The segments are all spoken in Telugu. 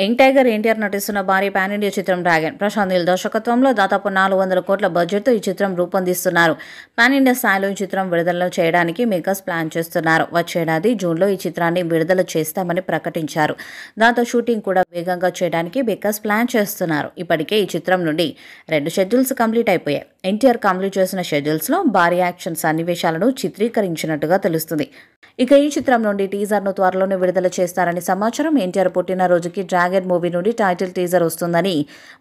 యంగ్ టైగర్ ఎన్టీఆర్ నటిస్తున్న భారీ పాన్ ఇండియా చిత్రం డ్రాగన్. ప్రశాంత్ నీల్ దర్శకత్వంలో దాదాపు 400 కోట్ల బడ్జెట్తో ఈ చిత్రం రూపొందిస్తున్నారు. పాన్ ఇండియా స్థాయిలో ఈ చిత్రం విడుదల చేయడానికి మేకర్స్ ప్లాన్ చేస్తున్నారు. వచ్చేడాది జూన్లో ఈ చిత్రాన్ని విడుదల చేస్తామని ప్రకటించారు. దాంతో షూటింగ్ కూడా వేగంగా చేయడానికి మేకర్స్ ప్లాన్ చేస్తున్నారు. ఇప్పటికే ఈ చిత్రం నుండి 2 షెడ్యూల్స్ కంప్లీట్ అయిపోయాయి. ఎన్టీఆర్ కంప్లీట్ చేసిన షెడ్యూల్స్లో భారీ యాక్షన్ సన్నివేశాలను చిత్రీకరించినట్టుగా తెలుస్తుంది. ఇక ఈ చిత్రం నుండి టీజర్ను త్వరలోనే విడుదల చేస్తారని సమాచారం. ఎన్టీఆర్ పుట్టినరోజుకి డ్రాగన్ మూవీ నుండి టైటిల్ టీజర్ వస్తుందని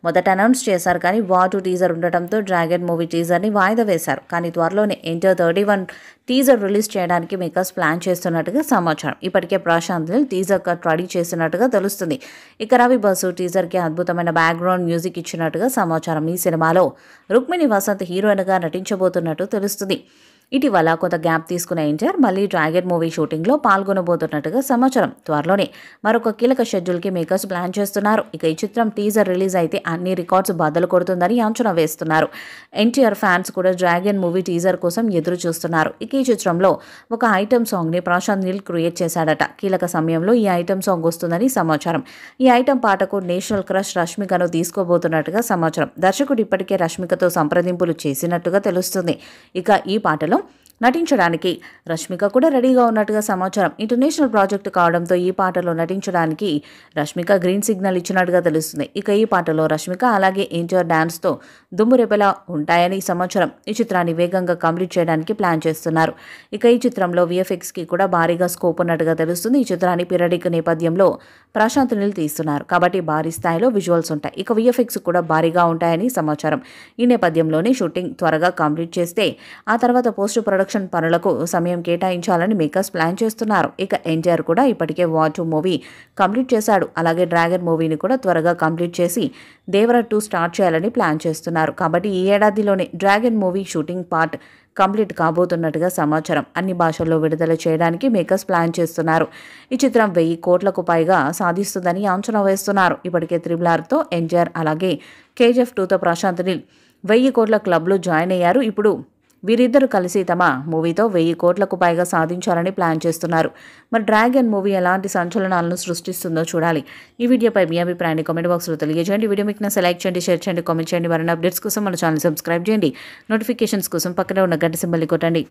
మొదట అనౌన్స్ చేశారు. కానీ వార్ 2 టీజర్ ఉండటంతో డ్రాగన్ మూవీ టీజర్ని వాయిదా వేశారు. కానీ త్వరలోనే ఎన్టీఆర్ 31 టీజర్ రిలీజ్ చేయడానికి మేకర్స్ ప్లాన్ చేస్తున్నట్టుగా సమాచారం. ఇప్పటికే Prashanth Neel teaser cut ready చేసినట్టుగా తెలుస్తుంది. ఇక రవి బసు టీజర్కి అద్భుతమైన బ్యాక్గ్రౌండ్ మ్యూజిక్ ఇచ్చినట్టుగా సమాచారం. ఈ సినిమాలో రుక్మిణి వసంత్ హీరోయిన్గా నటించబోతున్నట్టు తెలుస్తుంది. ఇటీవల కొంత గ్యాప్ తీసుకున్న ఎన్టీఆర్ మళ్ళీ డ్రాగన్ మూవీ షూటింగ్లో పాల్గొనబోతున్నట్టుగా సమాచారం. త్వరలోనే మరొక కీలక షెడ్యూల్కి మేకర్స్ ప్లాన్ చేస్తున్నారు. ఇక ఈ చిత్రం టీజర్ రిలీజ్ అయితే అన్ని రికార్డ్స్ బద్దలు కొడుతుందని అంచనా వేస్తున్నారు. ఎన్టీఆర్ ఫ్యాన్స్ కూడా డ్రాగన్ మూవీ టీజర్ కోసం ఎదురు చూస్తున్నారు. ఇక ఈ చిత్రంలో ఒక ఐటమ్ సాంగ్ని ప్రశాంత్ నీల్ క్రియేట్ చేశాడట. కీలక సమయంలో ఈ ఐటమ్ సాంగ్ వస్తుందని సమాచారం. ఈ ఐటమ్ పాటకు నేషనల్ క్రష్ రష్మికను తీసుకోబోతున్నట్టుగా సమాచారం. దర్శకుడు ఇప్పటికే రష్మికతో సంప్రదింపులు చేసినట్టుగా తెలుస్తుంది. ఇక ఈ పాటలో నటించడానికి రష్మిక కూడా రెడీగా ఉన్నట్టుగా సమాచారం. ఇంటర్నేషనల్ ప్రాజెక్టు కావడంతో ఈ పాటలో నటించడానికి రష్మిక గ్రీన్ సిగ్నల్ ఇచ్చినట్టుగా తెలుస్తుంది. ఇక ఈ పాటలో రష్మిక అలాగే ఎన్టీఆర్ డాన్స్తో దుమ్మురేపేలా ఉంటాయని సమాచారం. ఈ చిత్రాన్ని వేగంగా కంప్లీట్ చేయడానికి ప్లాన్ చేస్తున్నారు. ఇక ఈ చిత్రంలో VFXకి కూడా భారీగా స్కోప్ ఉన్నట్టుగా తెలుస్తుంది. ఈ చిత్రాన్ని పీరియడిక్ నేపథ్యంలో ప్రశాంత్ నీల్ తీస్తున్నారు కాబట్టి భారీ స్థాయిలో విజువల్స్ ఉంటాయి. ఇక VFX కూడా భారీగా ఉంటాయని సమాచారం. ఈ నేపథ్యంలోనే షూటింగ్ త్వరగా కంప్లీట్ చేస్తే ఆ తర్వాత పోస్ట్ ప్రొడక్షన్ పనులకు సమయం కేటాయించాలని మేకర్స్ ప్లాన్ చేస్తున్నారు. ఇక ఎన్టీఆర్ కూడా ఇప్పటికే వార్ 2 మూవీ కంప్లీట్ చేశాడు. అలాగే డ్రాగన్ మూవీని కూడా త్వరగా కంప్లీట్ చేసి దేవర 2 స్టార్ట్ చేయాలని ప్లాన్ చేస్తున్నారు. కాబట్టి ఈ ఏడాదిలోనే dragon movie shooting part complete కాబోతున్నట్టుగా సమాచారం. అన్ని భాషల్లో విడుదల చేయడానికి మేకర్స్ ప్లాన్ చేస్తున్నారు. ఈ చిత్రం 1000 కోట్లకు పైగా సాధిస్తుందని అంచనా వేస్తున్నారు. ఇప్పటికే RRRతో ఎన్టీఆర్ అలాగే KGF 2తో ప్రశాంత్ నీల్ 1000 కోట్ల క్లబ్లో జాయిన్ అయ్యారు. ఇప్పుడు వీరిద్దరూ కలిసి తమ మూవీతో 1000 కోట్లకు పైగా సాధించాలని ప్లాన్ చేస్తున్నారు. మరి డ్రాగన్ మూవీ ఎలాంటి సంచలనాలను సృష్టిస్తుందో చూడాలి. ఈ వీడియోపై మీ అభిప్రాయాన్ని కామెంట్ బాక్స్లో తెలియజేయండి. వీడియో మీకు నచ్చితే లైక్ చేయండి, షేర్ చేయండి, కామెంట్ చేయండి. మరిన్ని అప్డేట్స్ కోసం మన ఛానల్ సబ్స్క్రైబ్ చేయండి. నోటిఫికేషన్స్ కోసం పక్కనే ఉన్న గంట సింబల్ని కొట్టండి.